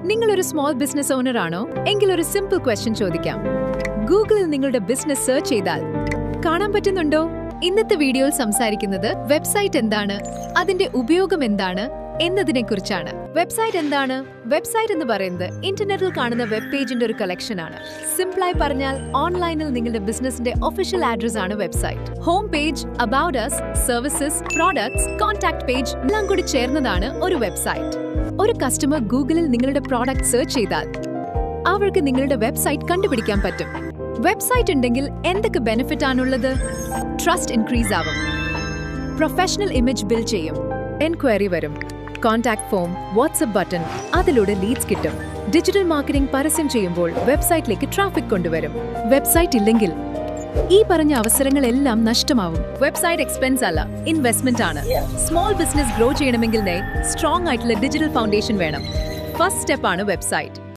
നിങ്ങൾ ഒരു small business owner ആണോ എങ്കിൽ ഒരു സിമ്പിൾ ക്വസ്റ്റ്യൻ ചോദിക്കാം. ഗൂഗിളിൽ നിങ്ങളുടെ ബിസിനസ് സെർച്ച് ചെയ്താൽ കാണാൻ പറ്റുന്നുണ്ടോ? ഇന്നത്തെ വീഡിയോയിൽ സംസാരിക്കുന്നത് വെബ്സൈറ്റ് എന്താണ്, അതിന്റെ ഉപയോഗം എന്താണ് എന്നതിനെക്കുറിച്ചാണ്. വെബ്സൈറ്റ് എന്താണ്? വെബ്സൈറ്റ് എന്ന് പറയുന്നത് ഇന്റർനെറ്റിൽ കാണുന്ന വെബ് പേജിന്റെ ഒരു കളക്ഷൻ ആണ്. സിംപിളായി പറഞ്ഞാൽ ഓൺലൈനിൽ നിങ്ങളുടെ ബിസിനസിന്റെ ഒഫീഷ്യൽ അഡ്രസ് ആണ് website. Home page, about us, services, products, contact page എല്ലാം കൂടി ചേർന്നതാണ് ഒരു വെബ്സൈറ്റ്. ഒരു കസ്റ്റമർ ഗൂഗിളിൽ നിങ്ങളുടെ പ്രോഡക്റ്റ് സെർച്ച് ചെയ്താൽ അവർക്ക് നിങ്ങളുടെ വെബ്സൈറ്റ് കണ്ടുപിടിക്കാൻ പറ്റും. വെബ്സൈറ്റ് ഉണ്ടെങ്കിൽ എന്തൊക്കെ ബെനിഫിറ്റ് ആണുള്ളത്? ട്രസ്റ്റ് ഇൻക്രീസ് ആവും, പ്രൊഫഷണൽ ഇമേജ് ബിൽഡ് ചെയ്യും, എൻക്വയറി വരും, കോൺടാക്ട് ഫോം, വാട്സ്ആപ്പ് ബട്ടൺ, അതിലൂടെ ലീഡ്സ് കിട്ടും. ഡിജിറ്റൽ മാർക്കറ്റിംഗ് പരസ്യം ചെയ്യുമ്പോൾ വെബ്സൈറ്റിലേക്ക് ട്രാഫിക് കൊണ്ടുവരും. വെബ്സൈറ്റ് ഇല്ലെങ്കിൽ ഈ പറഞ്ഞ അവസരങ്ങളെല്ലാം നഷ്ടമാവും. വെബ്സൈറ്റ് എക്സ്പെൻസ് അല്ല, ഇൻവെസ്റ്റ്മെന്റ് ആണ്. സ്മോൾ ബിസിനസ് ഗ്രോ ചെയ്യണമെങ്കിൽ സ്ട്രോങ് ആയിട്ടുള്ള ഡിജിറ്റൽ ഫൗണ്ടേഷൻ വേണം. ഫസ്റ്റ് സ്റ്റെപ്പ് ആണ് വെബ്സൈറ്റ്.